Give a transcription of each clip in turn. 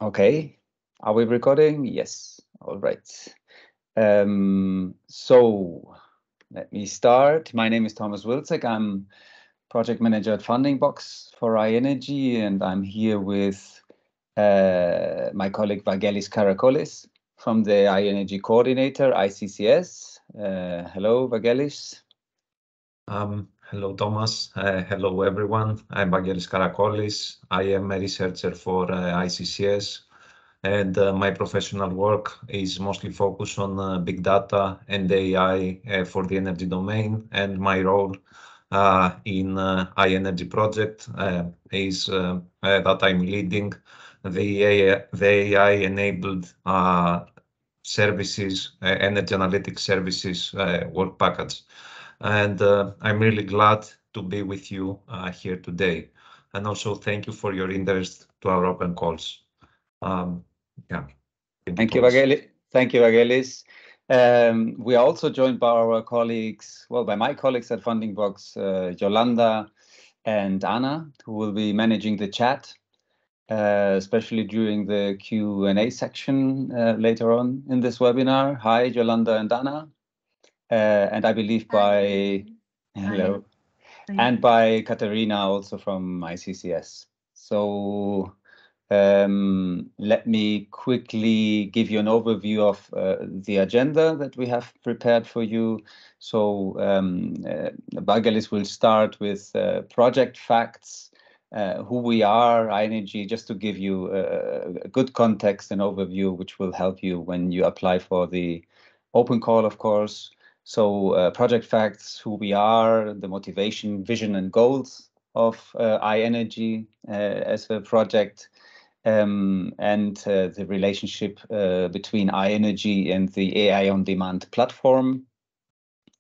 Okay, are we recording? Yes, all right. So let me start. My name is Thomas Wilczek. I'm project manager at Funding Box for I-NERGY, and I'm here with my colleague Vangelis Karakolis from the I-NERGY coordinator, ICCS. Hello, Vangelis. Hello, Thomas. Hello, everyone. I'm Vangelis Karakolis. I am a researcher for ICCS, and my professional work is mostly focused on big data and AI for the energy domain. And my role in I-NERGY project is that I'm leading the AI-enabled services, energy analytics services work package. And I'm really glad to be with you here today. And also thank you for your interest to our open calls. Yeah. Thank you, Vangelis. Thank you, Vangelis. We are also joined by our colleagues, well, by my colleagues at Funding Box, Yolanda and Anna, who will be managing the chat, especially during the Q&A section later on in this webinar. Hi, Yolanda and Anna. And I believe by, hello, and by Katerina also from ICCS. So let me quickly give you an overview of the agenda that we have prepared for you. So Vangelis will start with project facts, who we are, I-NERGY, just to give you a good context and overview, which will help you when you apply for the open call, of course. So project facts, who we are, the motivation, vision, and goals of I-NERGY as a project, and the relationship between I-NERGY and the AI on demand platform.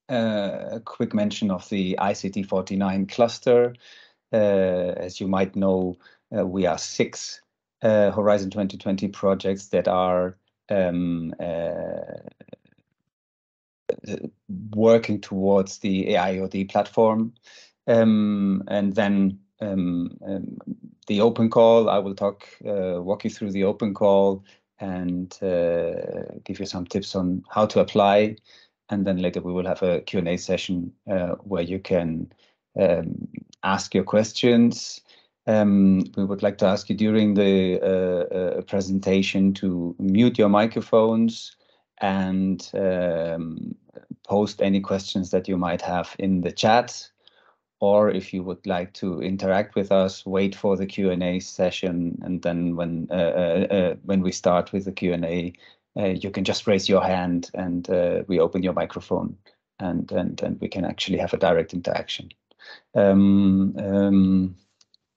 A quick mention of the ICT 49 cluster. As you might know, we are 6 Horizon 2020 projects that are working towards the AIoT platform. And then the open call, I will walk you through the open call and give you some tips on how to apply. And then later we will have a Q&A session where you can ask your questions. We would like to ask you during the presentation to mute your microphones and post any questions that you might have in the chat. Or if you would like to interact with us, wait for the Q&A session, and then when we start with the Q&A, you can just raise your hand and we open your microphone, and we can actually have a direct interaction. And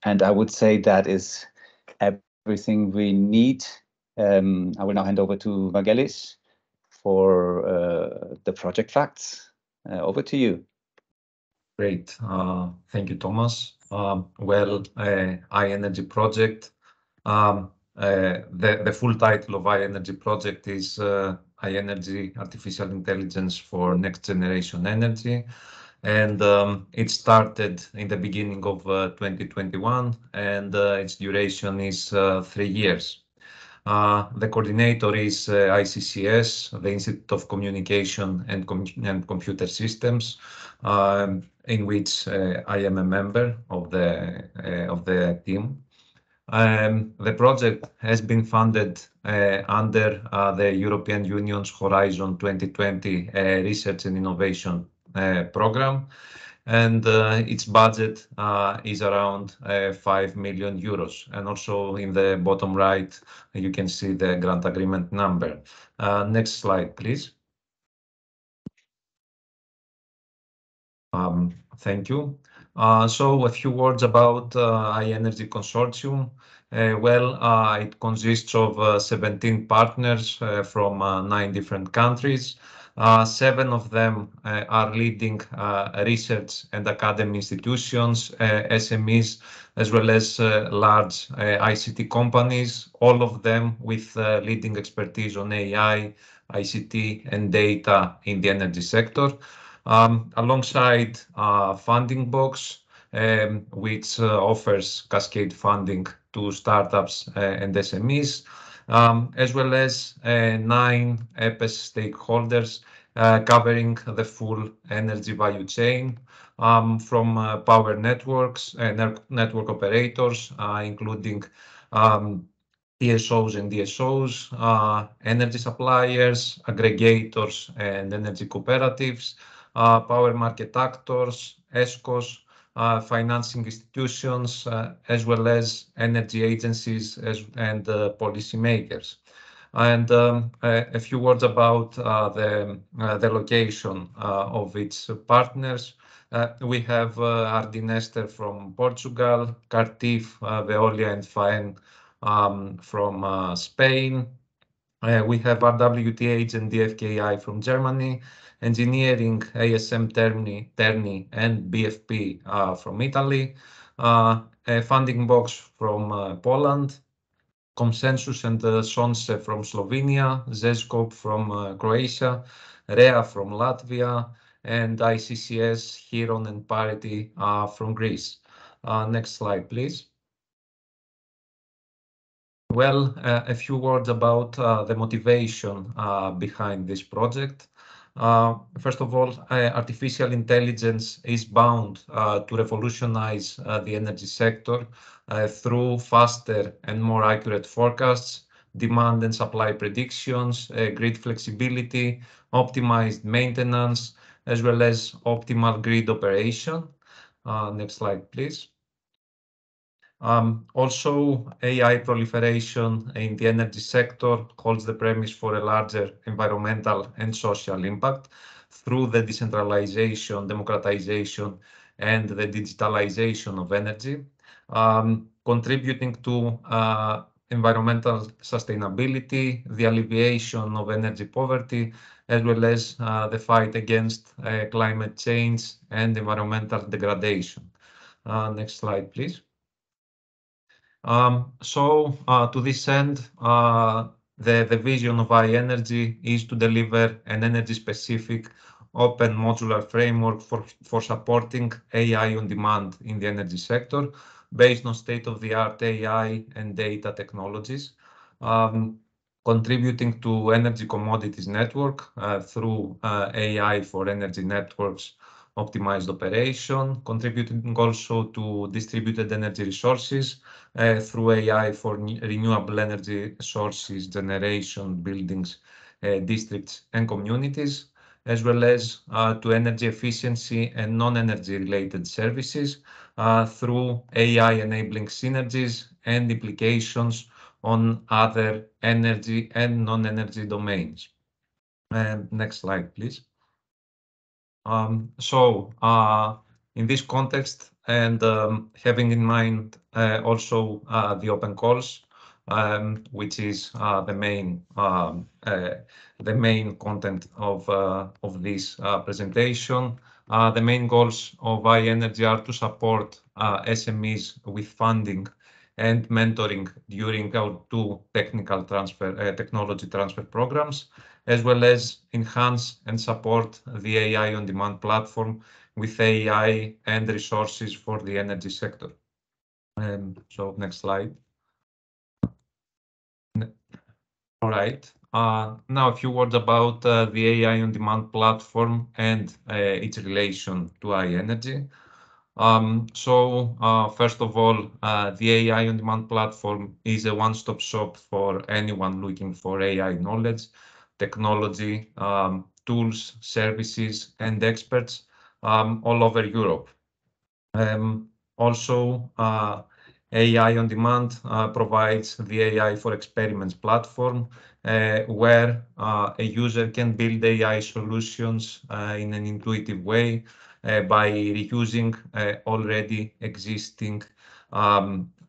I would say that is everything we need. I will now hand over to Vangelis for the project facts. Over to you. Great. Thank you, Thomas. Well, I-NERGY project. The full title of I-NERGY project is I-NERGY Artificial Intelligence for Next Generation Energy. And it started in the beginning of 2021, and its duration is 3 years. The coordinator is ICCS, the Institute of Communication and Computer Systems, in which I am a member of the team. The project has been funded under the European Union's Horizon 2020 Research and Innovation program, and its budget is around 5 million euros. And also in the bottom right, you can see the grant agreement number. Next slide, please. Thank you. So a few words about I-NERGY Consortium. It consists of 17 partners from 9 different countries. 7 of them are leading research and academy institutions, SMEs, as well as large ICT companies, all of them with leading expertise on AI, ICT, and data in the energy sector. Alongside Funding Box, which offers cascade funding to startups and SMEs, as well as 9 EPES stakeholders covering the full energy value chain, from power networks and network operators, including TSOs and DSOs, energy suppliers, aggregators and energy cooperatives, power market actors, ESCOs, financing institutions, as well as energy agencies and policymakers. And a few words about the location of its partners. We have Ardinester from Portugal, Cartif, Veolia and FAEN from Spain. We have RWTH and DFKI from Germany, Engineering, ASM Terni and BFP from Italy, a Funding Box from Poland, Consensus and Sonce from Slovenia, Zescope from Croatia, REA from Latvia, and ICCS, Heron and Parity from Greece. Next slide, please. Well, a few words about the motivation behind this project. First of all, artificial intelligence is bound to revolutionize the energy sector through faster and more accurate forecasts, demand and supply predictions, grid flexibility, optimized maintenance, as well as optimal grid operation. Next slide, please. Also, AI proliferation in the energy sector holds the premise for a larger environmental and social impact through the decentralization, democratization, and the digitalization of energy, contributing to environmental sustainability, the alleviation of energy poverty, as well as the fight against climate change and environmental degradation. Next slide, please. To this end, the vision of I-NERGY is to deliver an energy-specific open modular framework for supporting AI on demand in the energy sector based on state-of-the-art AI and data technologies, contributing to energy commodities network through AI for energy networks, optimized operation, contributing also to distributed energy resources through AI for renewable energy sources, generation, buildings, districts, and communities, as well as to energy efficiency and non-energy related services through AI enabling synergies and implications on other energy and non-energy domains. And next slide, please. In this context and having in mind also the open calls, which is the main content of this presentation. The main goals of I-NERGY are to support SMEs with funding and mentoring during our 2 technology transfer programs, as well as enhance and support the AI on demand platform with AI and resources for the energy sector. Next slide. All right. Now a few words about the AI on demand platform and its relation to I-NERGY. First of all, the AI on demand platform is a one-stop shop for anyone looking for AI knowledge, technology, tools, services, and experts all over Europe. Also, AI on demand provides the AI for experiments platform where a user can build AI solutions in an intuitive way by reusing already existing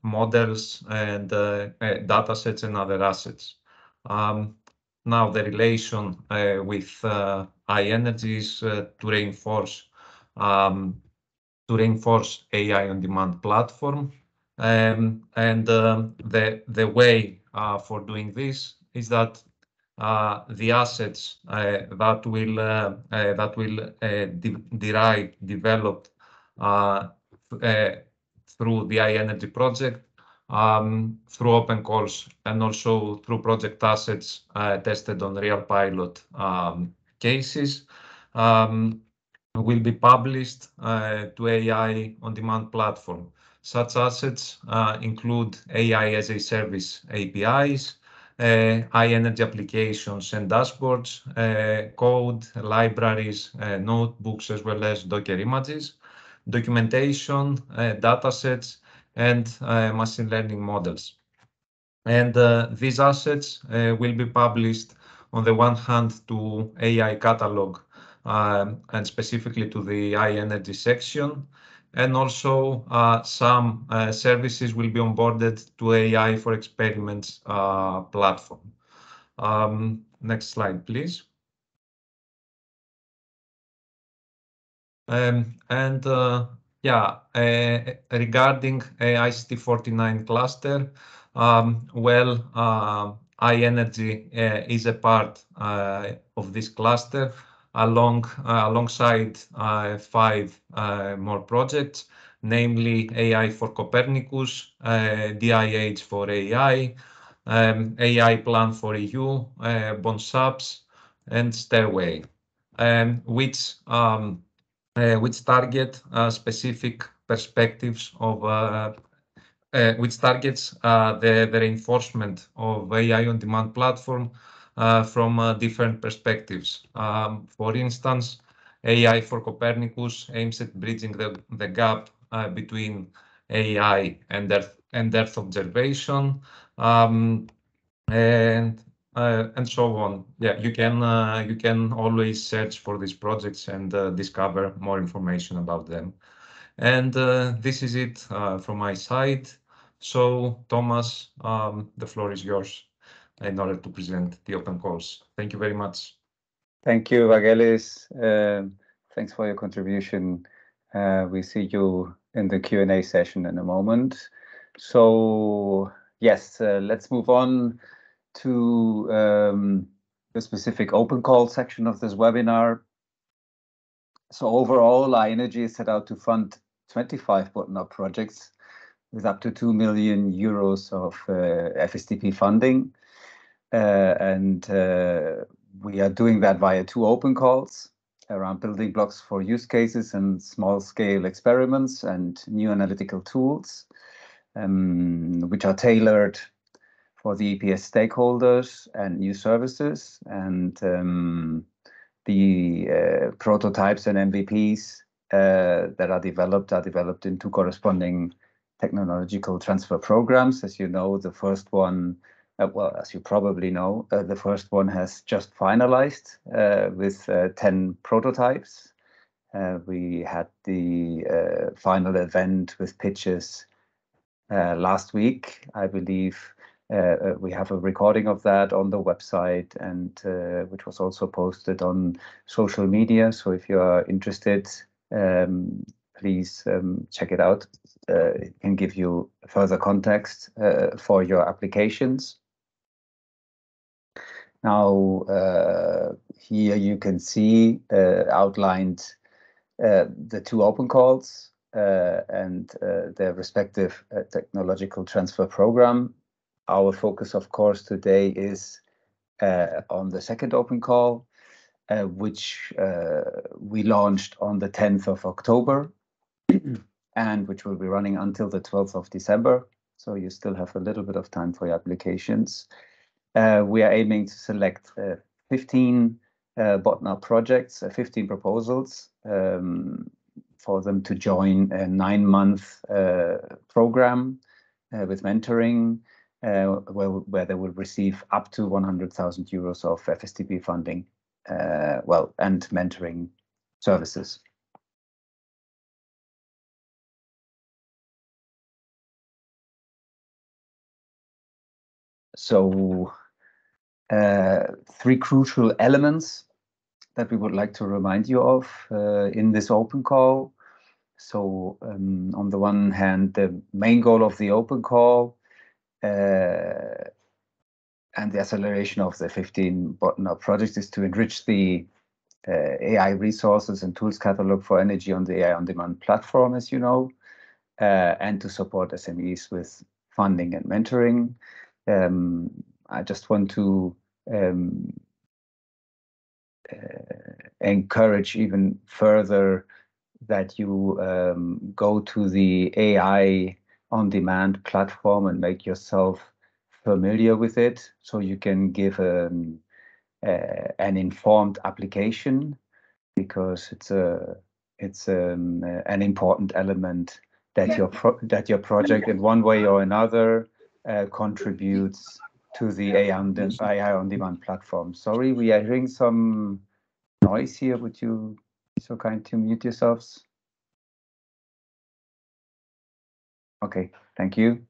models and data sets and other assets. Now the relation with I-NERGY is to reinforce AI on demand platform, and the way for doing this is that the assets that will developed through the I-NERGY project through open calls and also through project assets tested on real pilot cases. Will be published to AI on-demand platform. Such assets include AI as a service APIs, I-NERGY applications and dashboards, code, libraries, notebooks, as well as Docker images, documentation, datasets, and machine learning models. And these assets will be published on the one hand to AI catalog and specifically to the I-NERGY section. And also some services will be onboarded to AI for Experiments platform. Next slide, please. Regarding ICT49 cluster, I-NERGY is a part of this cluster alongside 5 more projects, namely AI for Copernicus, DIH for AI, AI Plan for EU, BONSAPS, and Stairway, which target specific perspectives of which targets the reinforcement of AI on-demand platform from different perspectives. For instance, AI for Copernicus aims at bridging the gap between AI and Earth observation, and so on. Yeah, you can always search for these projects and discover more information about them. And this is it from my side. So, Thomas, the floor is yours in order to present the open calls. Thank you very much. Thank you, Vagelis. Thanks for your contribution. We see you in the Q&A session in a moment. So, yes, let's move on to the specific open call section of this webinar. So overall, I-NERGY is set out to fund 25 bottom-up projects with up to 2 million euros of FSTP funding. And we are doing that via 2 open calls around building blocks for use cases and small-scale experiments and new analytical tools, which are tailored for the EPS stakeholders and new services. And the prototypes and MVPs that are developed into corresponding technological transfer programs. As you know, the first one, well, as you probably know, the first one has just finalized with 10 prototypes. We had the final event with pitches last week, I believe. We have a recording of that on the website, and which was also posted on social media. So if you are interested, please check it out. It can give you further context for your applications. Now, here you can see outlined the 2 open calls and their respective technological transfer program. Our focus, of course, today is on the second open call, which we launched on the 10th of October and which will be running until the 12th of December. So you still have a little bit of time for your applications. We are aiming to select 15 bottom-up projects, 15 proposals for them to join a 9-month program with mentoring, where they will receive up to 100,000 euros of FSTP funding, and mentoring services. So, 3 crucial elements that we would like to remind you of in this open call. So, on the one hand, the main goal of the open call and the acceleration of the 15 bottom-up projects is to enrich the AI resources and tools catalog for I-NERGY on the AI on-demand platform, as you know, and to support SMEs with funding and mentoring. I just want to encourage even further that you go to the AI on-demand platform and make yourself familiar with it, so you can give an informed application, because it's an important element that your project in one way or another contributes to the AI on-demand platform. Sorry, we are hearing some noise here. Would you be so kind to mute yourselves? Okay, thank you.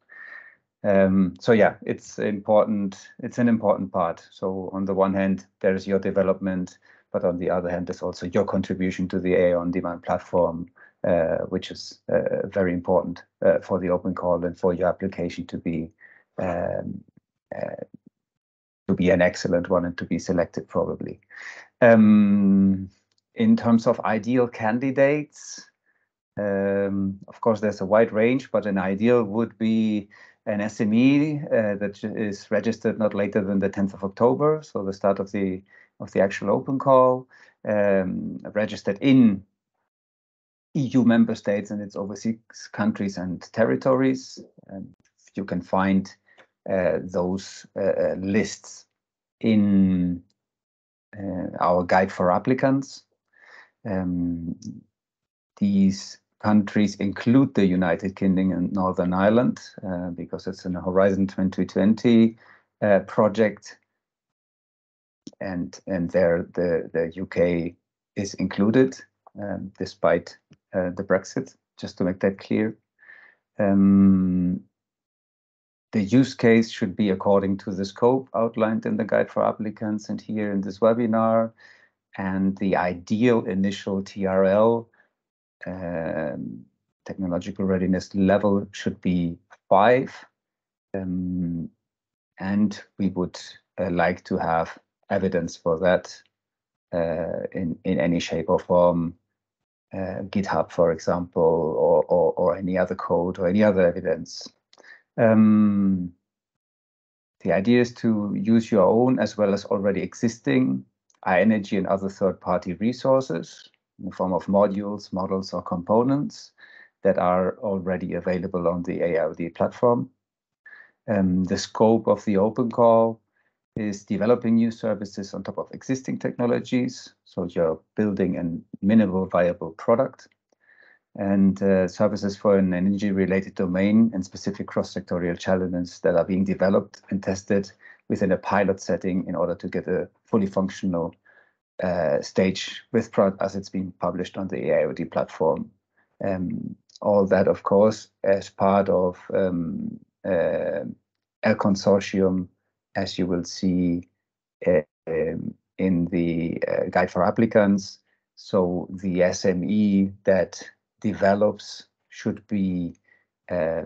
So yeah, it's important. It's an important part. So on the one hand, there is your development, but on the other hand, there's also your contribution to the AI on-demand platform, which is very important for the open call and for your application to be an excellent one and to be selected probably. In terms of ideal candidates, of course, there's a wide range, but an ideal would be an SME that is registered not later than the 10th of October, so the start of the actual open call, registered in EU member states and its overseas countries and territories. And you can find those lists in our guide for applicants. These countries include the United Kingdom and Northern Ireland, because it's an Horizon 2020 project, and there the UK is included, despite the Brexit, just to make that clear. The use case should be according to the scope outlined in the guide for applicants and here in this webinar, and the ideal initial TRL, technological readiness level, should be 5, and we would like to have evidence for that in any shape or form, GitHub, for example, or any other code or any other evidence. The idea is to use your own as well as already existing I-NERGY and other third-party resources in the form of modules, models, or components that are already available on the AIoD platform. The scope of the open call is developing new services on top of existing technologies, so you're building a minimal viable product, and services for an energy-related domain and specific cross-sectorial challenges that are being developed and tested within a pilot setting in order to get a fully functional stage with product as it's being published on the AIoD platform. All that, of course, as part of a consortium, as you will see in the guide for applicants. So the SME that develops should be the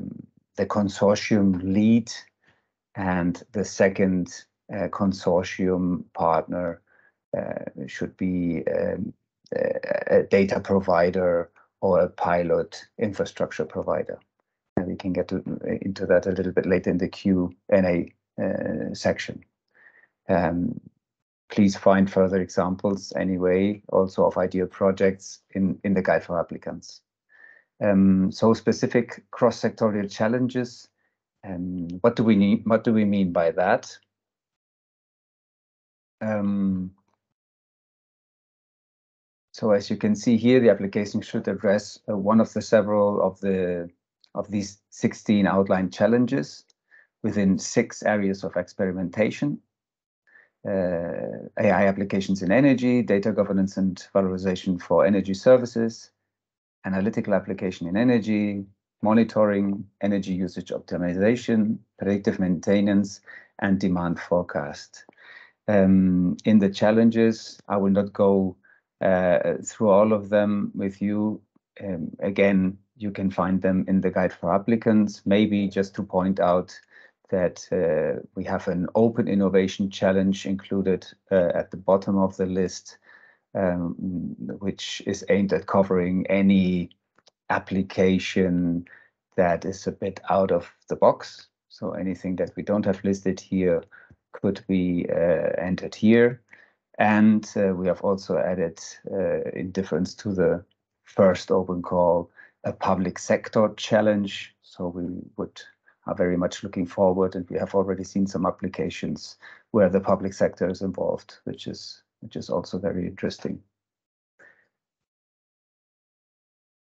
consortium lead, and the second consortium partner should be a data provider or a pilot infrastructure provider. And we can get into that a little bit later in the Q&A section. Please find further examples anyway, also of ideal projects in the guide for applicants. So specific cross-sectorial challenges, what do we need? What do we mean by that? So as you can see here, the application should address one of the several of these 16 outlined challenges within 6 areas of experimentation. AI applications in energy, data governance and valorization for energy services, analytical application in energy, monitoring, energy usage optimization, predictive maintenance, and demand forecast. In the challenges, I will not go through all of them with you. Again, you can find them in the guide for applicants. Maybe just to point out that we have an open innovation challenge included at the bottom of the list, which is aimed at covering any application that is a bit out of the box. So anything that we don't have listed here could be entered here. And we have also added, in difference to the first open call, a public sector challenge. So we are very much looking forward, and we have already seen some applications where the public sector is involved, which is also very interesting.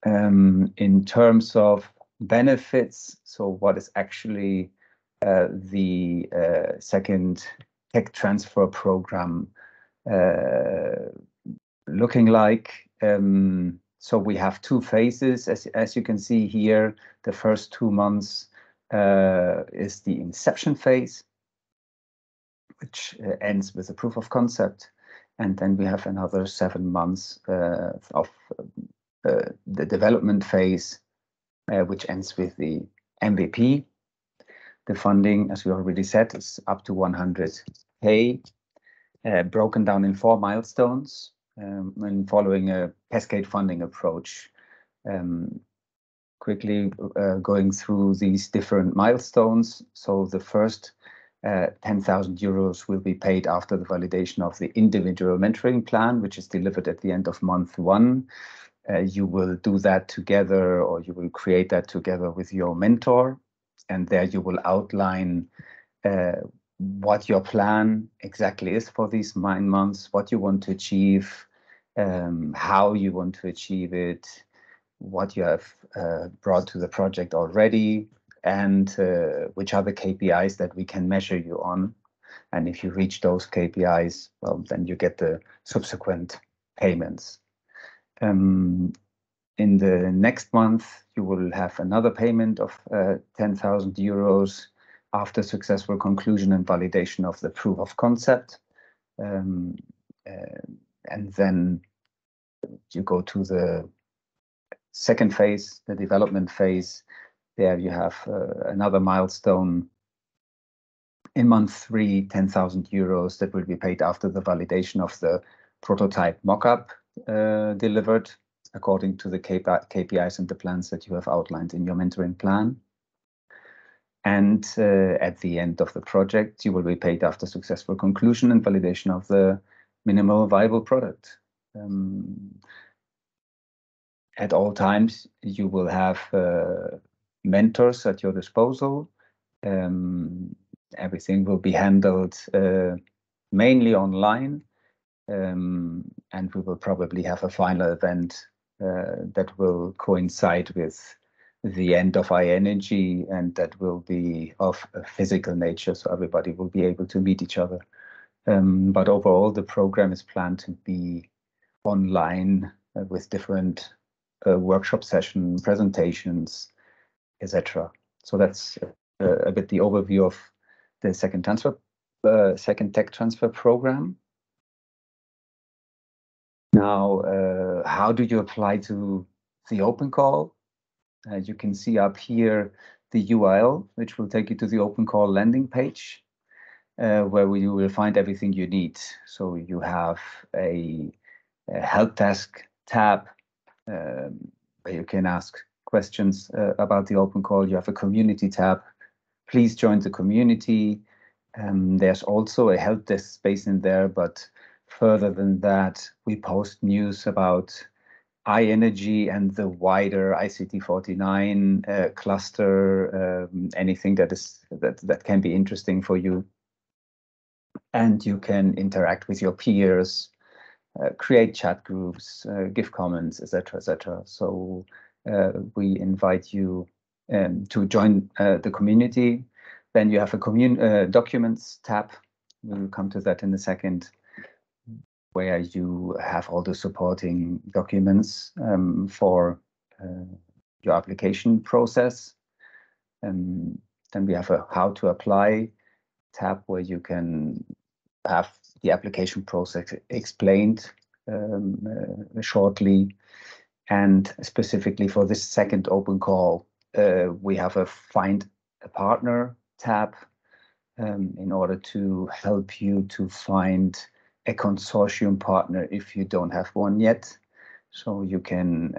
In terms of benefits, so what is actually the second tech transfer program looking like? So we have two phases, as you can see here. The first 2 months is the inception phase, which ends with a proof of concept, and then we have another 7 months of the development phase, which ends with the MVP. The funding, as we already said, is up to 100K, broken down in 4 milestones, and following a cascade funding approach. Quickly going through these different milestones. So the first 10,000 euros will be paid after the validation of the individual mentoring plan, which is delivered at the end of month 1. You will do that together, or you will create that together with your mentor, and there you will outline what your plan exactly is for these 9 months, what you want to achieve, how you want to achieve it, what you have brought to the project already, and which are the KPIs that we can measure you on. And if you reach those KPIs, well, then you get the subsequent payments. In the next month, you will have another payment of 10,000 euros after successful conclusion and validation of the proof of concept. And then you go to the second phase, the development phase. There you have another milestone. In month 3, 10,000 euros that will be paid after the validation of the prototype mockup delivered according to the KPIs and the plans that you have outlined in your mentoring plan. And at the end of the project, you will be paid after successful conclusion and validation of the minimal viable product. At all times, you will have mentors at your disposal. Everything will be handled mainly online, and we will probably have a final event that will coincide with the end of I-NERGY, and that will be of a physical nature, so everybody will be able to meet each other. But overall, the program is planned to be online with different workshop session, presentations, etc. So that's a bit the overview of the second tech transfer program. Now, how do you apply to the open call? You can see up here the URL, which will take you to the open call landing page, where you will find everything you need. So you have a help desk tab, where you can ask questions about the open call. You have a community tab. Please join the community. There's also a help desk space in there, but further than that, we post news about I-NERGY and the wider ICT49 cluster, anything that can be interesting for you. And you can interact with your peers, create chat groups, give comments, etc., etc. So we invite you to join the community. Then you have a documents tab. We'll come to that in a second, where you have all the supporting documents for your application process. Then we have a how to apply tab, where you can have the application process explained shortly. And specifically for this second open call, we have a find a partner tab in order to help you to find a consortium partner if you don't have one yet. So you can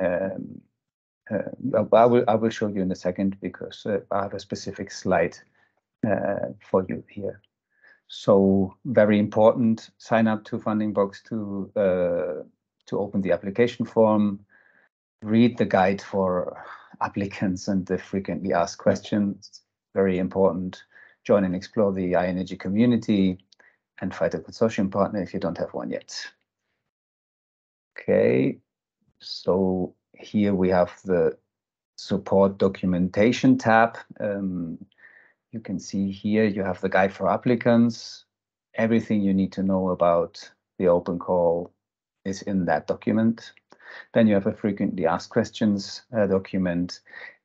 I will show you in a second, because I have a specific slide for you here. So very important, sign up to Fundingbox to open the application form, read the guide for applicants and the frequently asked questions, very important. Join and explore the I-NERGY community, and find a consortium partner if you don't have one yet. Okay, so here we have the support documentation tab. You can see here you have the guide for applicants. Everything you need to know about the open call is in that document. Then you have a frequently asked questions document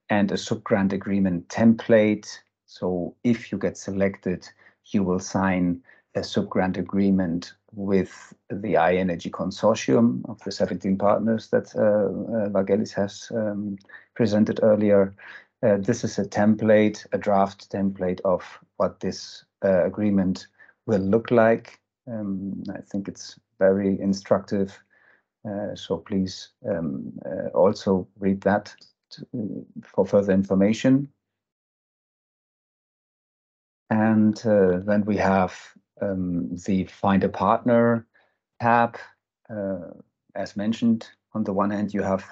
and a subgrant agreement template. So if you get selected, you will sign a subgrant agreement with the I-NERGY consortium of the 17 partners that Vangelis has presented earlier. This is a template, a draft template of what this agreement will look like. I think it's very instructive. So please also read that for further information. And then we have the Find a Partner tab. As mentioned, on the one hand, you have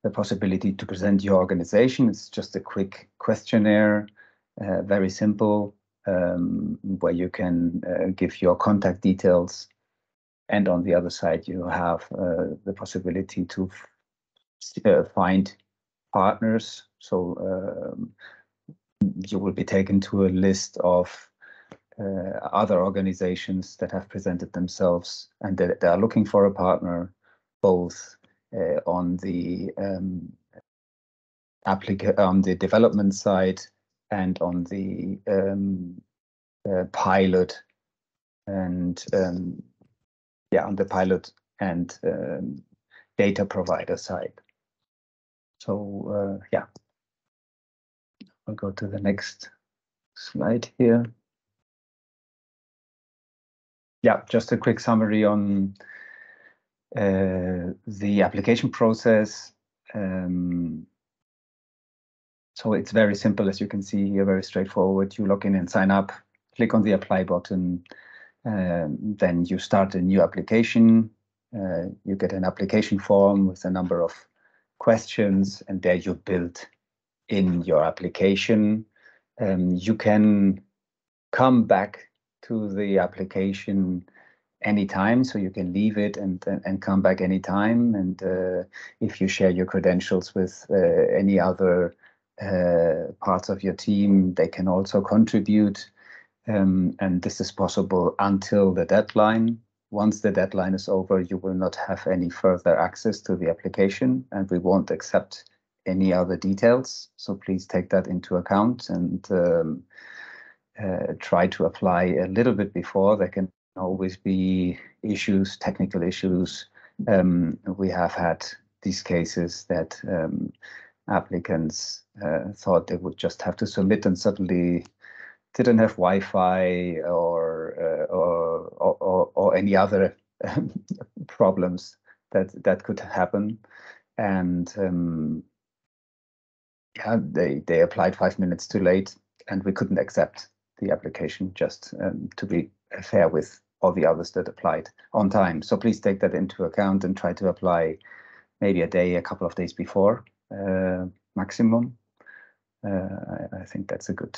the possibility to present your organization. It's just a quick questionnaire, very simple, where you can give your contact details. And on the other side, you have the possibility to find partners. So you will be taken to a list of other organizations that have presented themselves and that they are looking for a partner, both on the development side and on the pilot and on the pilot and data provider side. So I'll go to the next slide here. Yeah, just a quick summary on the application process. So it's very simple, as you can see here, very straightforward. You log in and sign up, click on the apply button, then you start a new application. You get an application form with a number of questions, and there you build in your application. You can come back to the application anytime, so you can leave it and come back anytime. And if you share your credentials with any other parts of your team, they can also contribute. And this is possible until the deadline. Once the deadline is over, you will not have any further access to the application, and we won't accept any other details. So please take that into account and try to apply a little bit before. There can always be issues, technical issues. We have had these cases that applicants thought they would just have to submit and suddenly didn't have Wi-Fi or any other problems that could happen. And they applied 5 minutes too late, and we couldn't accept the application, just to be fair with all the others that applied on time. So please take that into account and try to apply maybe a couple of days before maximum. I think that's a good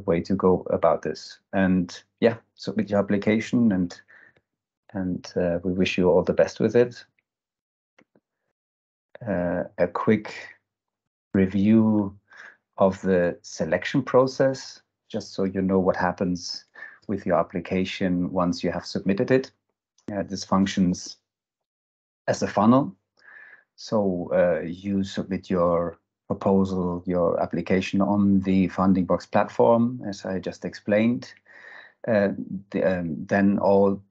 way to go about this. And yeah, submit your application, and we wish you all the best with it. A quick review of the selection process, just so you know what happens with your application once you have submitted it. This functions as a funnel. So you submit your proposal, your application on the Fundingbox platform, as I just explained. Then all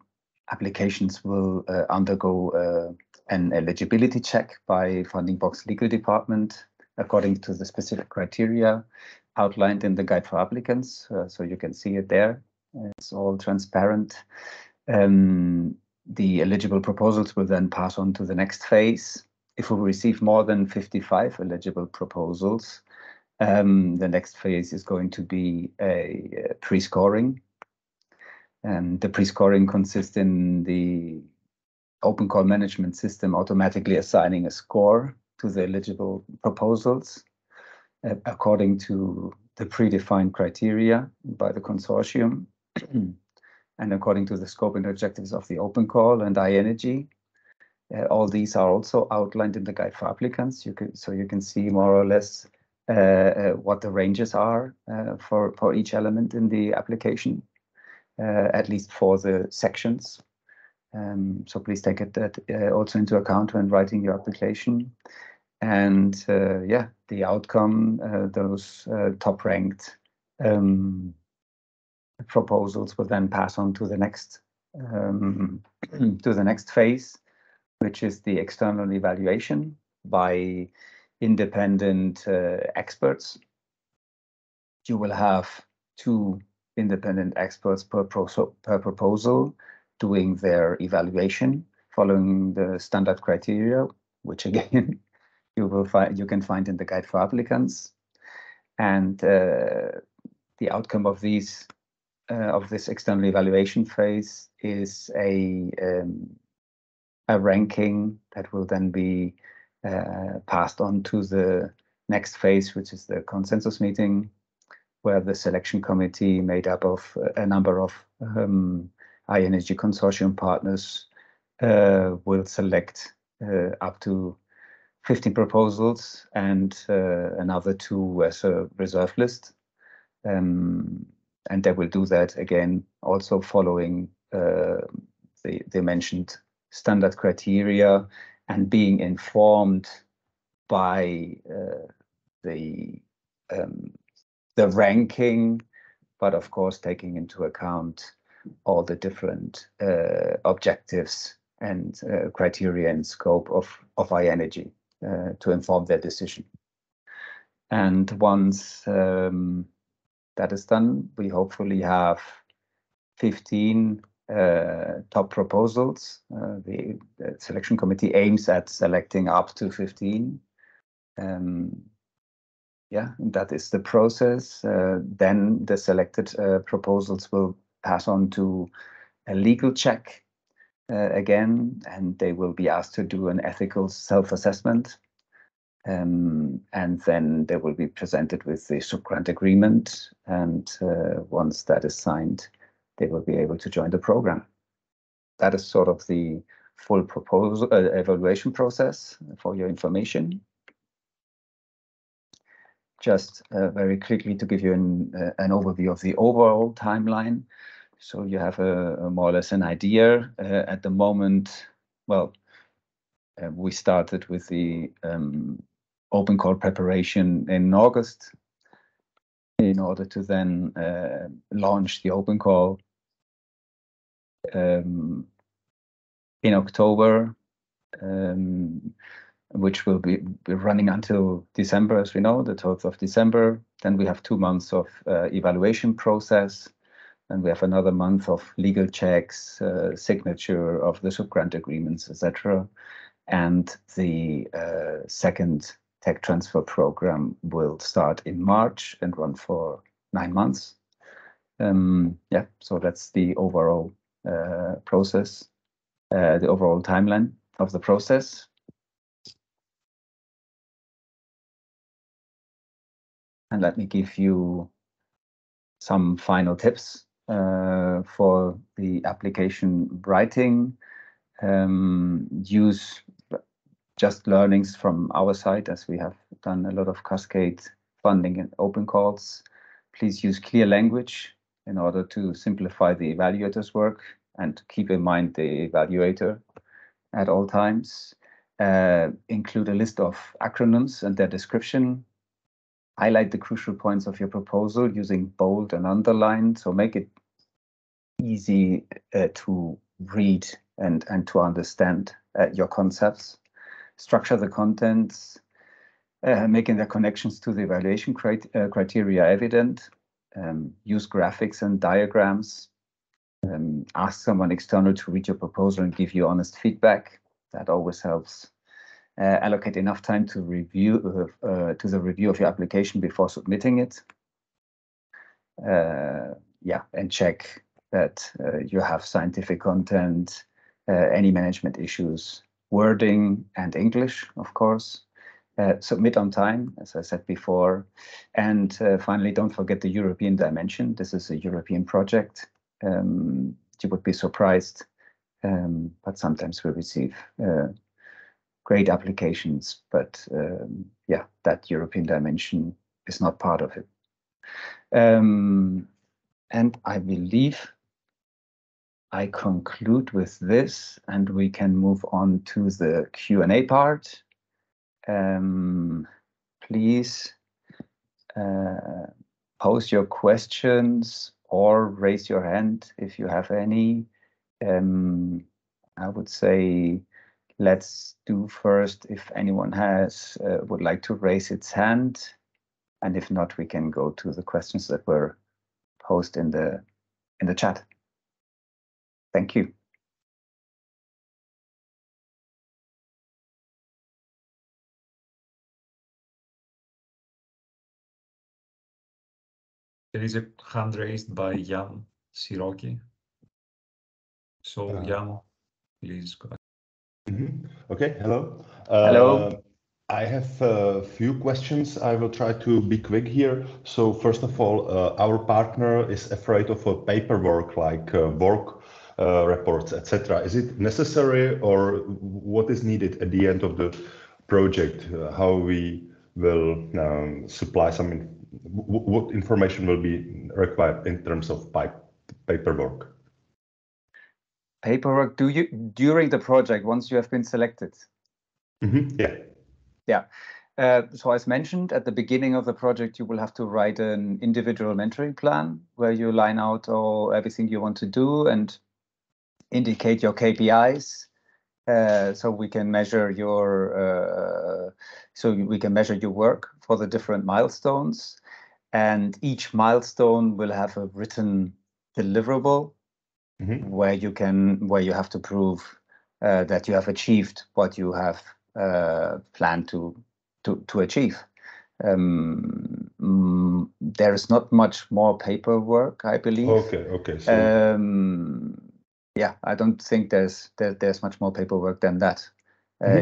applications will undergo an eligibility check by Fundingbox legal department according to the specific criteria outlined in the guide for applicants. So you can see it there. It's all transparent. The eligible proposals will then pass on to the next phase. if we receive more than 55 eligible proposals, the next phase is going to be a pre-scoring. And the pre-scoring consists in the open call management system automatically assigning a score to the eligible proposals according to the predefined criteria by the consortium and according to the scope and objectives of the open call and I-NERGY. All these are also outlined in the guide for applicants. You can see more or less what the ranges are for each element in the application, at least for the sections. So please take it also into account when writing your application. And yeah, the outcome, those top-ranked proposals will then pass on to the next phase, which is the external evaluation by independent experts. You will have 2 independent experts per proposal doing their evaluation following the standard criteria, which again you can find in the guide for applicants. And the outcome of this external evaluation phase is a ranking that will then be passed on to the next phase, which is the consensus meeting, where the selection committee made up of a number of I-NERGY consortium partners will select up to 15 proposals and another 2 as a reserve list. And they will do that again, also following the mentioned standard criteria and being informed by the ranking, but of course taking into account all the different objectives and criteria and scope of I-NERGY to inform their decision. And once that is done, we hopefully have 15 top proposals. The selection committee aims at selecting up to 15. Yeah, that is the process. Then the selected proposals will pass on to a legal check again, and they will be asked to do an ethical self-assessment. And then they will be presented with the subgrant agreement. And once that is signed, they will be able to join the program. That is sort of the full proposal evaluation process for your information. Just very quickly to give you an overview of the overall timeline. So you have a more or less an idea at the moment. Well, we started with the open call preparation in August in order to then launch the open call in October, which will be running until December, as we know, the 12th of December. Then we have 2 months of evaluation process, and we have another month of legal checks, signature of the subgrant agreements, etc. And the second tech transfer program will start in March and run for 9 months. Yeah, so that's the overall process, the overall timeline of the process. And let me give you some final tips for the application writing. Use just learnings from our side, as we have done a lot of cascade funding and open calls. Please use clear language in order to simplify the evaluator's work and to keep in mind the evaluator at all times. Include a list of acronyms and their description. Highlight the crucial points of your proposal using bold and underline, so make it easy to read and to understand your concepts. Structure the contents, making the connections to the evaluation criteria evident. Use graphics and diagrams. Ask someone external to read your proposal and give you honest feedback. That always helps. allocate enough time to review to the review of your application before submitting it. Yeah, and check that you have scientific content, any management issues, wording and English, of course. Submit on time, as I said before. And finally, don't forget the European dimension. This is a European project. You would be surprised, but sometimes we receive great applications, but yeah, that European dimension is not part of it. And I believe I conclude with this, and we can move on to the Q&A part. Please pose your questions or raise your hand if you have any. I would say let's do first if anyone has would like to raise its hand, and if not, we can go to the questions that were posed in the chat. Thank you. There is a hand raised by Jan Siroki. So Jan, please go ahead. Okay, hello. Hello. I have a few questions. I will try to be quick here. So first of all, our partner is afraid of paperwork like work reports, etc. Is it necessary, or what is needed at the end of the project? How we will supply some, what information will be required in terms of paperwork? Paperwork, do you during the project once you have been selected? Yeah. Yeah. So as mentioned at the beginning of the project, you will have to write an individual mentoring plan where you line out everything you want to do and indicate your KPIs. So we can measure your work for the different milestones, and each milestone will have a written deliverable where you have to prove that you have achieved what you have planned to achieve. There is not much more paperwork, I believe. Okay. So yeah, I don't think there's much more paperwork than that.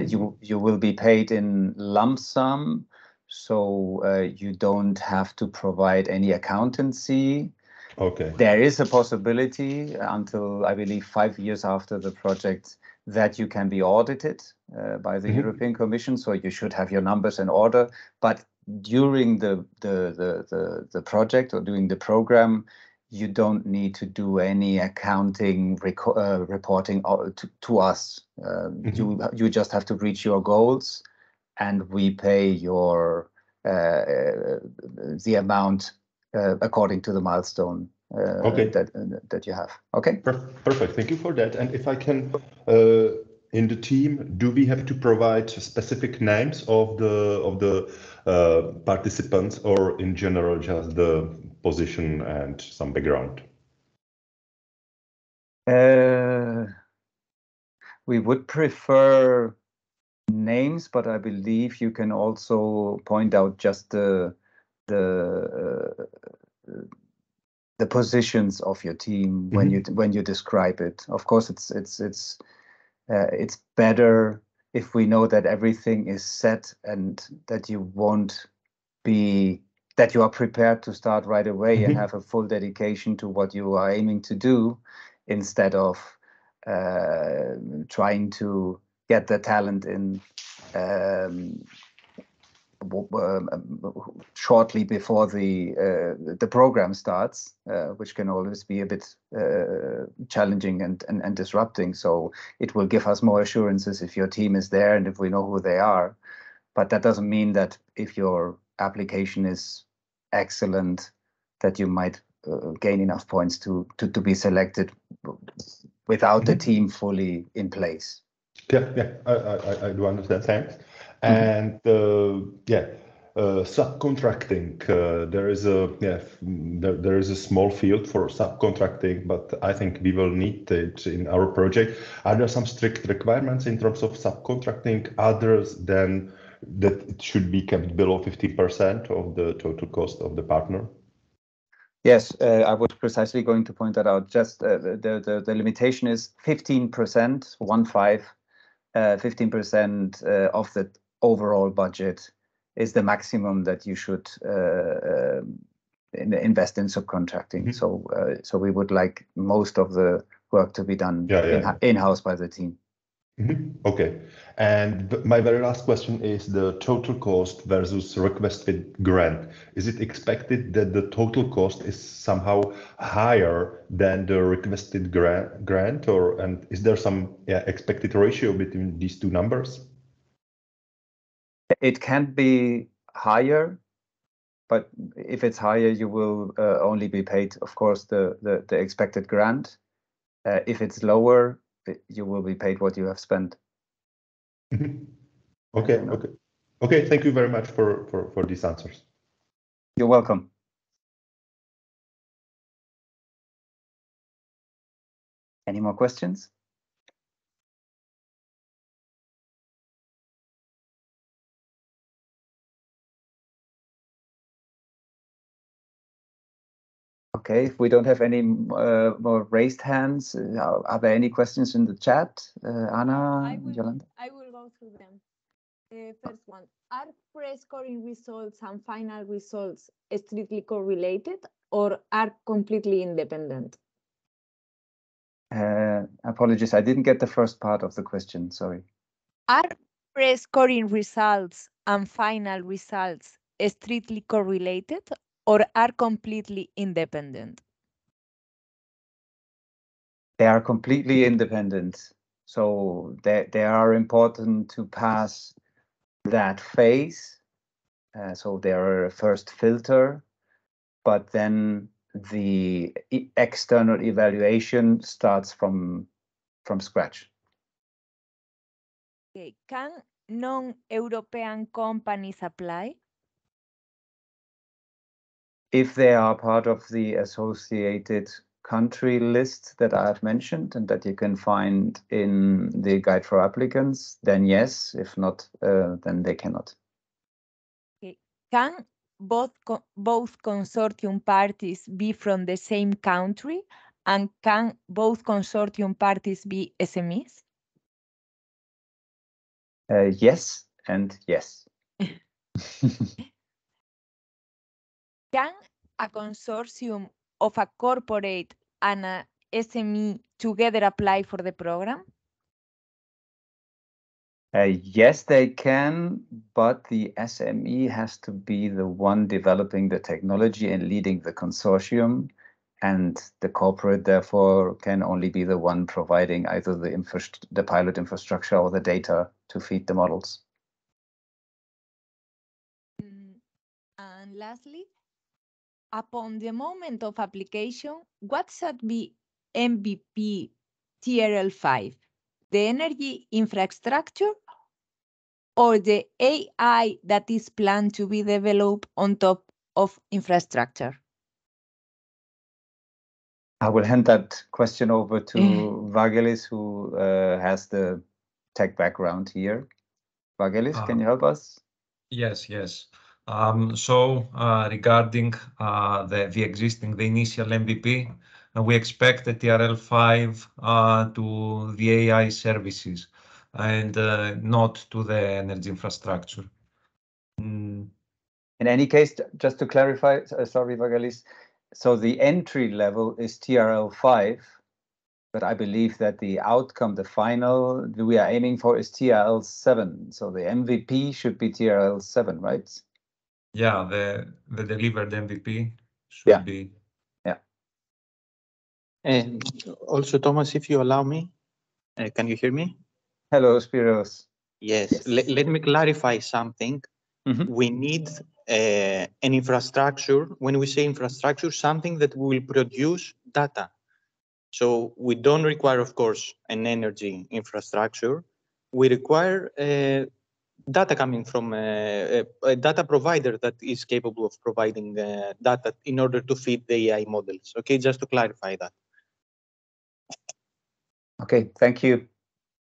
You will be paid in lump sum, so you don't have to provide any accountancy. Okay. There is a possibility until, I believe, 5 years after the project that you can be audited by the European Commission. So you should have your numbers in order. But during the project or during the program, you don't need to do any accounting reporting to us. You just have to reach your goals, and we pay your the amount according to the milestone that you have. Okay. Perfect. Thank you for that. And if I can, in the team, do we have to provide specific names of the participants, or in general just the position and some background? We would prefer names, but I believe you can also point out just the positions of your team when you describe it. Of course, it's better if we know that everything is set and that you are prepared to start right away and have a full dedication to what you are aiming to do, instead of trying to get the talent in shortly before the program starts, which can always be a bit challenging and disrupting. So it will give us more assurances if your team is there and if we know who they are. But that doesn't mean that if your application is excellent, that you might gain enough points to be selected without the team fully in place. Yeah, I do understand. Thanks. And subcontracting. There is a small field for subcontracting, but I think we will need it in our project. Are there some strict requirements in terms of subcontracting, others than that it should be kept below 50% of the total cost of the partner? Yes, I was precisely going to point that out. Just the limitation is 15%, 15% of the overall budget is the maximum that you should invest in subcontracting. So we would like most of the work to be done in-house by the team. Okay. And my very last question is the total cost versus requested grant. Is it expected that the total cost is somehow higher than the requested grant, and is there some expected ratio between these two numbers? It can be higher, but if it's higher, you will only be paid, of course, the expected grant. If it's lower, you will be paid what you have spent. Okay. Thank you very much for these answers. You're welcome. Any more questions? Okay, if we don't have any more raised hands, are there any questions in the chat? Anna, Yolanda? I will go through them. First one, are pre-scoring results and final results strictly correlated or are completely independent? Apologies, I didn't get the first part of the question, sorry. Are pre-scoring results and final results strictly correlated or are completely independent? They are completely independent. So they are important to pass that phase. So they are a first filter, but then the external evaluation starts from scratch. Okay. Can non-European companies apply? If they are part of the associated country list that I have mentioned and that you can find in the guide for applicants, then yes. If not, then they cannot. Okay. Can both consortium parties be from the same country, and can both consortium parties be SMEs? Yes and yes. Can a consortium of a corporate and a SME together apply for the program? Yes, they can, but the SME has to be the one developing the technology and leading the consortium, and the corporate, therefore, can only be the one providing either the pilot infrastructure or the data to feed the models. And lastly, upon the moment of application, what should be MVP TRL5? The energy infrastructure or the AI that is planned to be developed on top of infrastructure? I will hand that question over to Vagelis, who has the tech background here. Vagelis, can you help us? Yes. Regarding the initial MVP, we expect the TRL5 to the AI services and not to the energy infrastructure. In any case, just to clarify, sorry, Vagelis, so the entry level is TRL5, but I believe that the outcome, the final we are aiming for is TRL7. So the MVP should be TRL7, right? Yeah, the delivered MVP should be. Yeah. And also, Thomas, if you allow me, can you hear me? Hello, Spiros. Yes. Let me clarify something. We need an infrastructure. When we say infrastructure, something that will produce data. So we don't require, of course, an energy infrastructure. We require data coming from a data provider that is capable of providing data in order to feed the AI models. Okay, just to clarify that. Okay, thank you.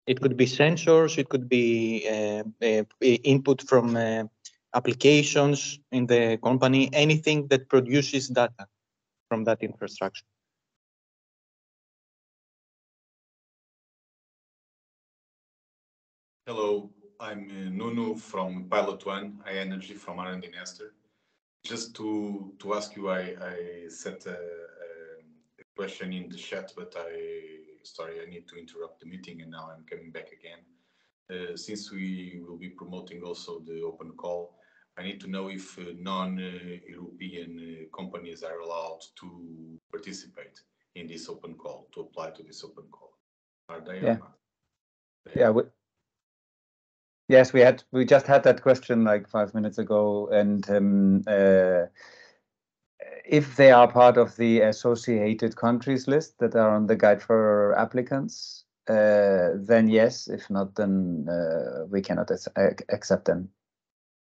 It could be sensors, it could be input from applications in the company, anything that produces data from that infrastructure. Hello, I'm Nuno from Pilot One, I-NERGY from R&D Nestor. Just to ask you, I sent a question in the chat, but sorry, I need to interrupt the meeting, and now I'm coming back again. Since we will be promoting also the open call, I need to know if non-European companies are allowed to participate in this open call, to apply to this open call. Are they or not? Yes, we just had that question like 5 minutes ago, and if they are part of the associated countries list that are on the guide for applicants, then yes. If not, then we cannot accept them.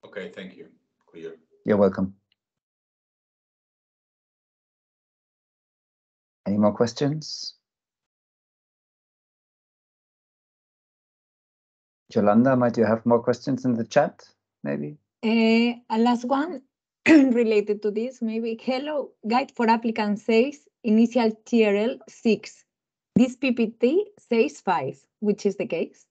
Okay, thank you. Clear. You're welcome. Any more questions? Yolanda, might you have more questions in the chat, maybe? A last one related to this, maybe. Hello, guide for applicants says initial TRL 6. This PPT says 5, which is the case?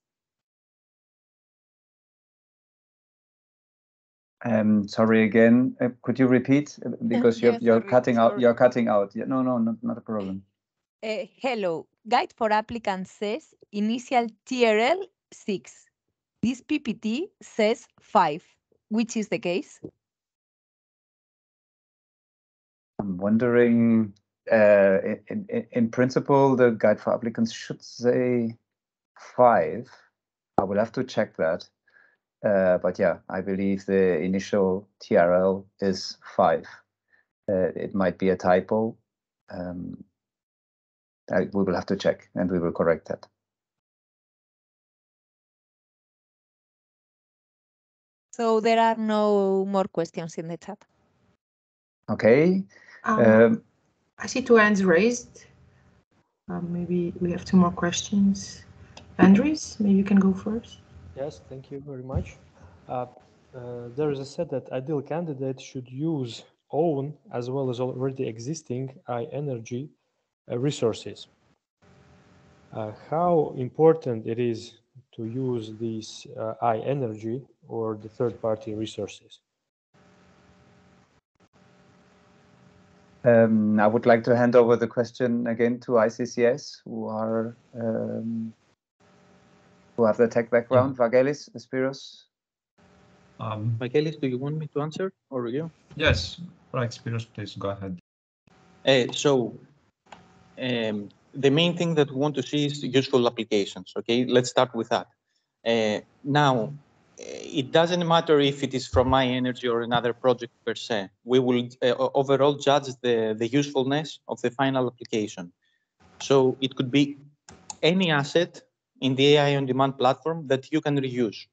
Sorry again. Could you repeat? Because Yeah, you're sorry, cutting out. sorry. You're cutting out. Yeah, no, not a problem. Hello, guide for applicants says initial TRL 6. This PPT says 5, which is the case? I'm wondering, in principle, the guide for applicants should say 5. I will have to check that. But yeah, I believe the initial TRL is 5. It might be a typo. We will have to check, and we will correct that. So there are no more questions in the chat. Okay. I see 2 hands raised. Maybe we have 2 more questions. Andres, maybe you can go first. Yes, thank you very much. There is a said that ideal candidate should use own as well as already existing I-NERGY resources. How important it is to use these I-NERGY or the third-party resources? I would like to hand over the question again to ICCS, who have the tech background. Vangelis, Spiros? Vangelis, do you want me to answer, or you? Yes, right, Spiros, please go ahead. The main thing that we want to see is useful applications. Okay, let's start with that. Now, it doesn't matter if it is from I-NERGY or another project per se. We will overall judge the usefulness of the final application. So it could be any asset in the AI on demand platform that you can reuse.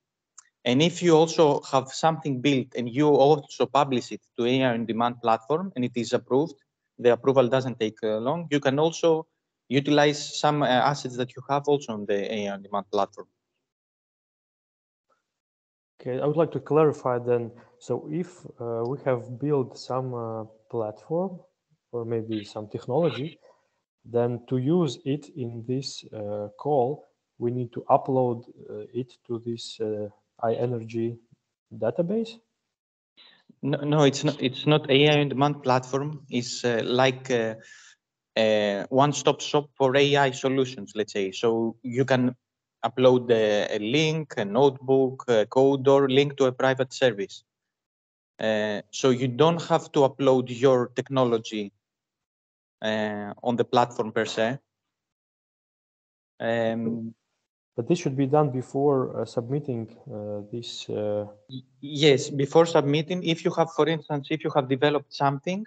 And if you also have something built and you also publish it to AI on demand platform and it is approved, the approval doesn't take long, you can also utilize some assets that you have also on the AI on demand platform. Okay, I would like to clarify then. So if we have built some platform or maybe some technology, then to use it in this call, we need to upload it to this I-NERGY database? No, it's not. It's not AI on demand platform. It's like a one-stop shop for AI solutions, let's say. So you can upload a link, a notebook, a code, or link to a private service. So you don't have to upload your technology on the platform per se. But this should be done before submitting this. Yes, before submitting. If you have, for instance, if you have developed something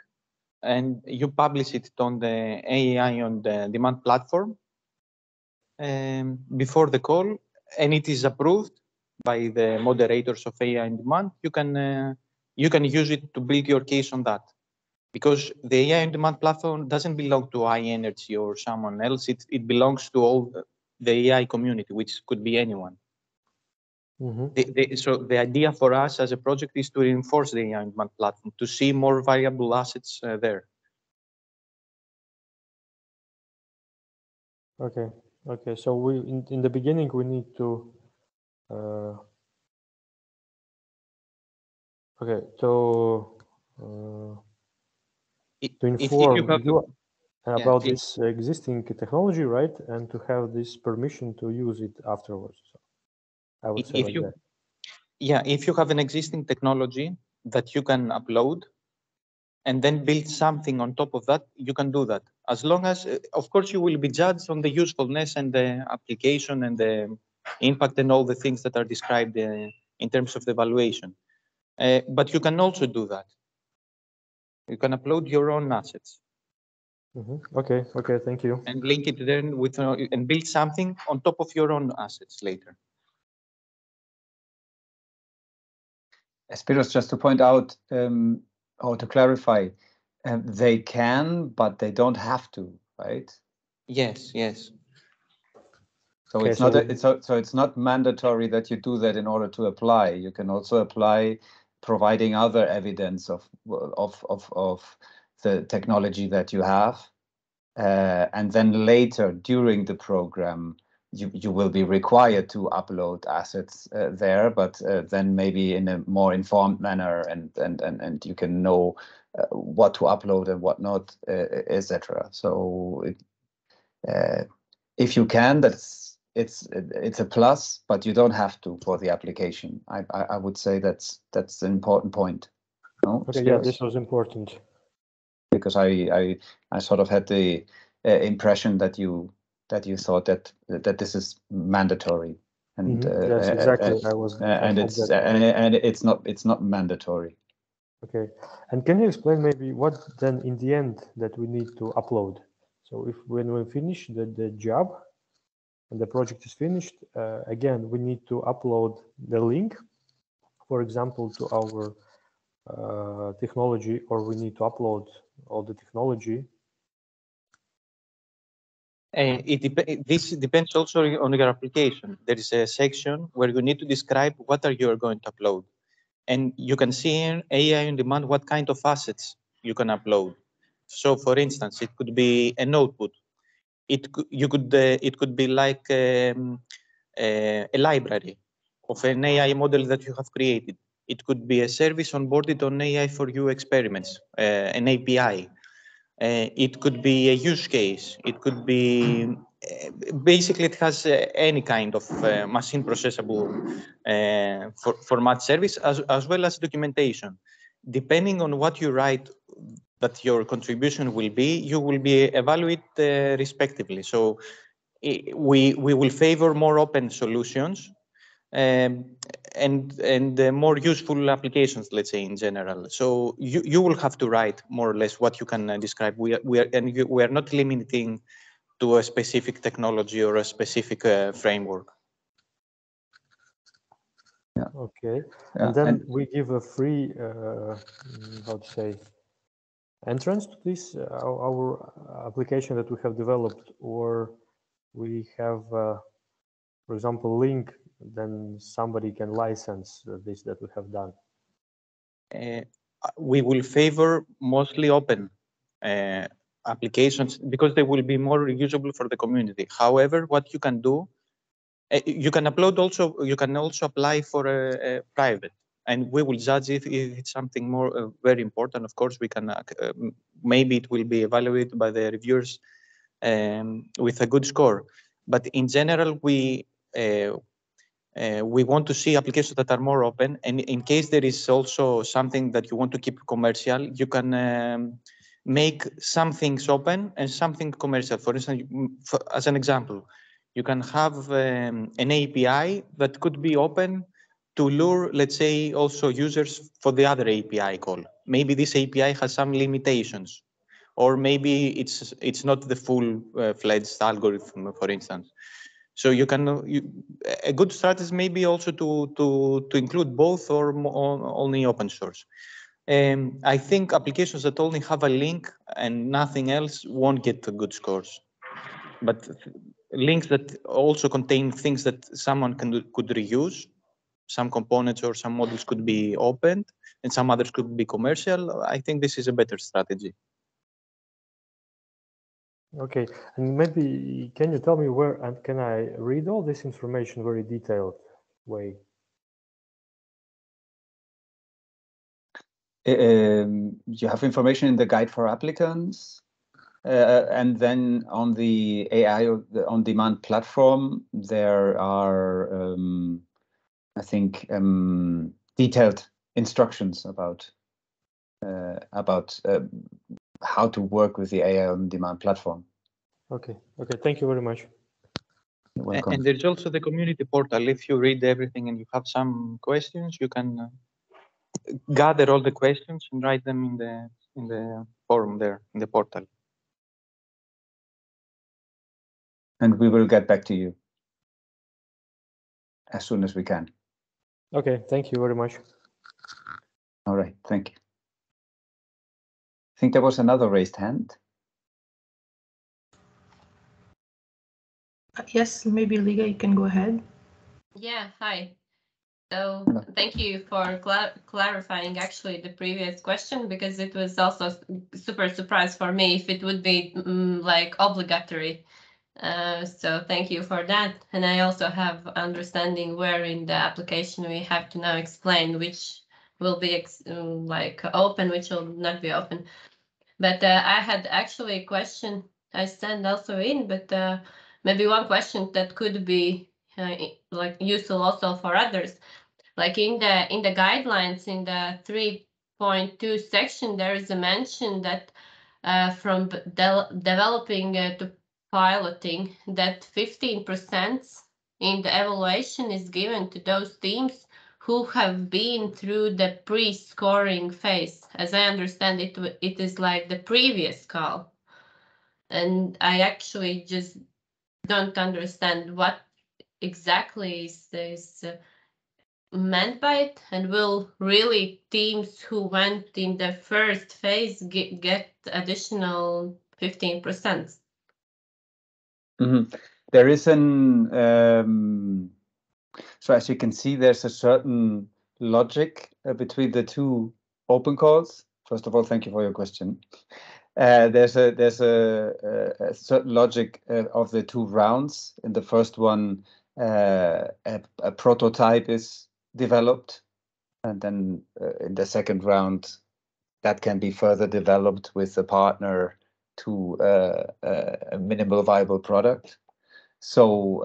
and you publish it on the AI on the demand platform before the call, and it is approved, by the moderators of AI on demand, you can use it to build your case on that. Because the AI on demand platform doesn't belong to I-NERGY or someone else. It belongs to all the AI community, which could be anyone. So the idea for us as a project is to reinforce the AI on demand platform, to see more valuable assets there. Okay. Okay. So we in the beginning we need to inform you about this existing technology, right? And to have this permission to use it afterwards. So I would say like that. Yeah, if you have an existing technology that you can upload and then build something on top of that, you can do that. As long as, of course, you will be judged on the usefulness and the application and the impact and all the things that are described in terms of the evaluation. But you can also do that. You can upload your own assets. Okay. Okay. Thank you. And link it then with and build something on top of your own assets later. Spiros, just to point out or to clarify, they can, but they don't have to, right? Yes. Yes. So Okay, it's not mandatory that you do that in order to apply. You can also apply providing other evidence of the technology that you have, and then later during the program you will be required to upload assets there, but then maybe in a more informed manner, and you can know what to upload and what not, etc. So if you can, it's a plus, but you don't have to for the application. I would say that's an important point. No? Okay, yeah, this was important. Because I sort of had the impression that you thought that this is mandatory, and yes, exactly. it's not mandatory. Okay, and can you explain maybe what then in the end that we need to upload? So if when we finish the job and the project is finished, again we need to upload the link, for example, to our technology, or we need to upload all the technology. This depends also on your application. There is a section where you need to describe what are you going to upload. And you can see in AI on demand what kind of assets you can upload. So for instance, it could be an output. It could be like a library of an AI model that you have created. It could be a service onboarded on AI for you experiments, an API. It could be a use case. It could be basically it has any kind of machine processable format service as well as documentation. Depending on what you write that your contribution will be, you will be evaluated respectively. So we will favor more open solutions and more useful applications, let's say, in general. So you will have to write more or less what you can describe. We are not limiting to a specific technology or a specific framework. Yeah. Okay, and then we give a free, how to say, entrance to this our application that we have developed, or we have, for example, link. Then somebody can license this that we have done. We will favor mostly open applications because they will be more usable for the community. However, what you can do, you can upload also. You can also apply for a private, and we will judge if it's something more very important. Of course, we can maybe it will be evaluated by the reviewers with a good score. But in general, we want to see applications that are more open, and in case there is also something that you want to keep commercial, you can make some things open and something commercial. For instance, as an example, you can have an API that could be open to lure, let's say, also users for the other API call. Maybe this API has some limitations, or maybe it's not the full-fledged algorithm, for instance. So you can a good strategy may be also to include both or only open source. I think applications that only have a link and nothing else won't get good scores. But links that also contain things that someone could reuse, some components or some models could be opened and some others could be commercial. I think this is a better strategy. Okay, and maybe can you tell me where and can I read all this information very detailed way? You have information in the guide for applicants, and then on the AI on-demand platform, there are, I think, detailed instructions about how to work with the AI on-demand platform. Okay, thank you very much. You're welcome. And there's also the community portal. If you read everything and you have some questions, you can gather all the questions and write them in the forum there in the portal. And we will get back to you as soon as we can. Okay, thank you very much. All right, thank you. I think there was another raised hand. Yes, maybe Liga, you can go ahead. Yeah, hi. So thank you for clarifying actually the previous question, because it was also super surprise for me if it would be like obligatory. So thank you for that. And I also have understanding where in the application we have to now explain which will be like open, which will not be open. But I had actually a question I sent also in, but maybe one question that could be like useful also for others. Like in the guidelines in the 3.2 section, there is a mention that from developing to piloting, that 15% in the evaluation is given to those teams who have been through the pre-scoring phase. As I understand it, it is like the previous call. And I actually just don't understand what exactly is this meant by it, and will really teams who went in the first phase get additional 15%? There is an so as you can see, there's a certain logic between the two open calls. First of all, thank you for your question. There's a certain logic of the two rounds. In the first one, a prototype is developed, and then in the second round, that can be further developed with the partner to a minimal viable product. So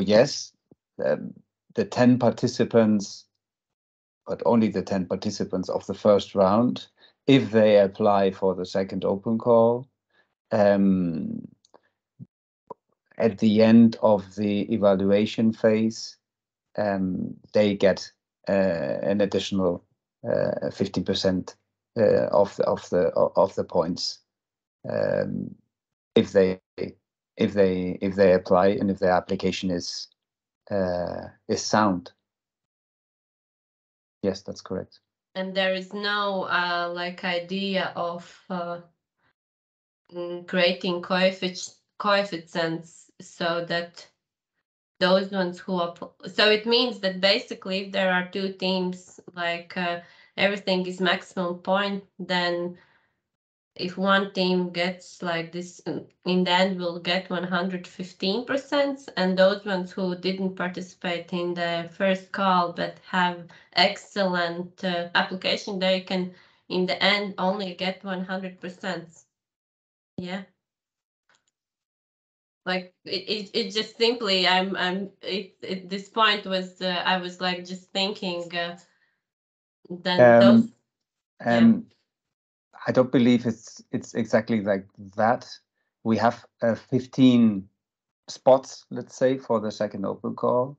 yes, the 10 participants, but only the 10 participants of the first round, if they apply for the second open call, at the end of the evaluation phase, they get an additional 50% of the points if they apply and if their application is sound. Yes, that's correct. And there is no like idea of creating coefficients so that those ones who so it means that basically if there are two teams, like everything is maximum point, then if one team gets like this, in the end will get 115%, and those ones who didn't participate in the first call but have excellent application, they can in the end only get 100%. Yeah. Like it just simply this point was I was like just thinking then those I don't believe it's exactly like that. We have 15 spots, let's say, for the second open call,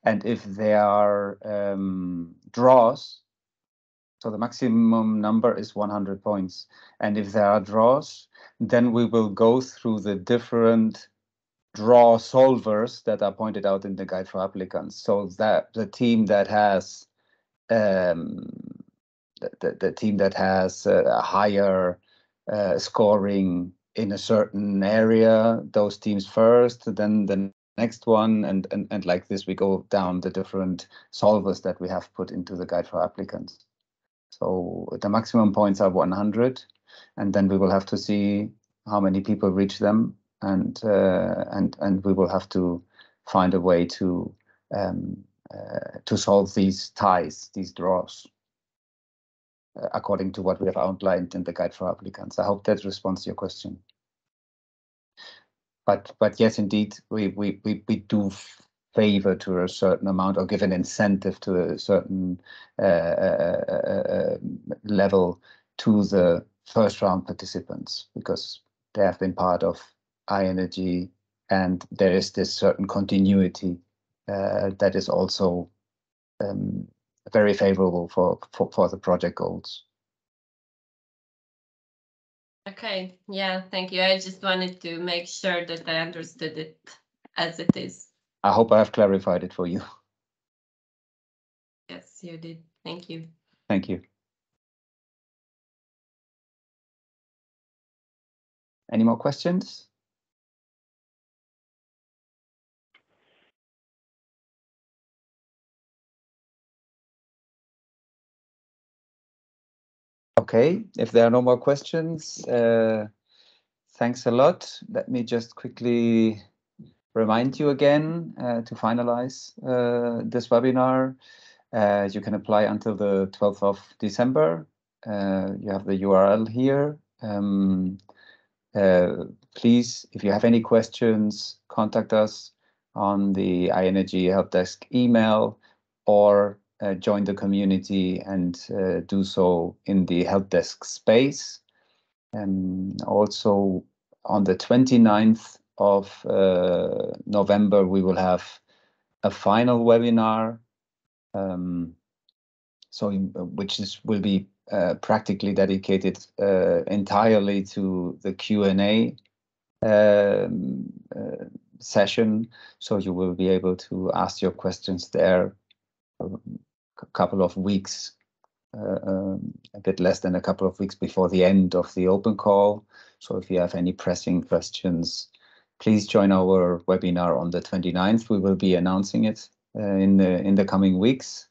and if there are draws, So the maximum number is 100 points. And if there are draws, then we will go through the different draw solvers that are pointed out in the guide for applicants. So that the team that has the team that has a higher scoring in a certain area, those teams first, then the next one, and like this, we go down the different solvers that we have put into the guide for applicants. So the maximum points are 100, and then we will have to see how many people reach them, and we will have to find a way to solve these ties, these draws, according to what we have outlined in the guide for applicants. I hope that responds to your question. But yes, indeed, we do favor to a certain amount or give an incentive to a certain level to the first round participants, because they have been part of I-NERGY, and there is this certain continuity that is also very favorable for the project goals. Okay, yeah, thank you. I just wanted to make sure that I understood it as it is. I hope I have clarified it for you. Yes, you did. Thank you. Thank you. Any more questions? Okay, if there are no more questions, thanks a lot. Let me just quickly remind you again to finalize this webinar. You can apply until the 12th of December. You have the URL here. Please, if you have any questions, contact us on the I-NERGY help desk email, or join the community and do so in the help desk space. And also on the 29th of November, we will have a final webinar, which will be practically dedicated entirely to the Q&A session. So you will be able to ask your questions there a couple of weeks, a bit less than a couple of weeks before the end of the open call. So if you have any pressing questions, please join our webinar on the 29th. We will be announcing it in the coming weeks.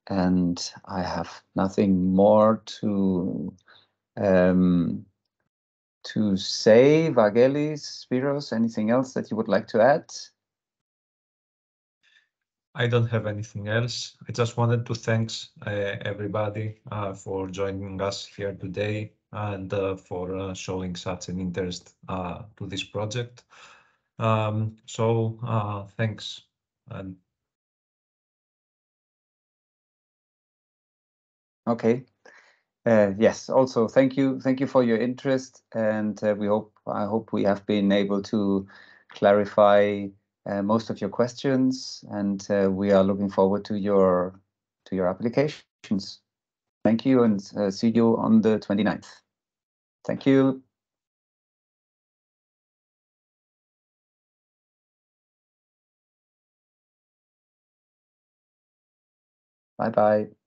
And I have nothing more to say. Vangelis, Spiros, anything else that you would like to add? I don't have anything else. I just wanted to thank everybody for joining us here today, and for showing such an interest to this project. Thanks. And okay. Yes, also thank you for your interest, and I hope we have been able to clarify most of your questions, and we are looking forward to your applications. Thank you, and see you on the 29th. Thank you. Bye-bye.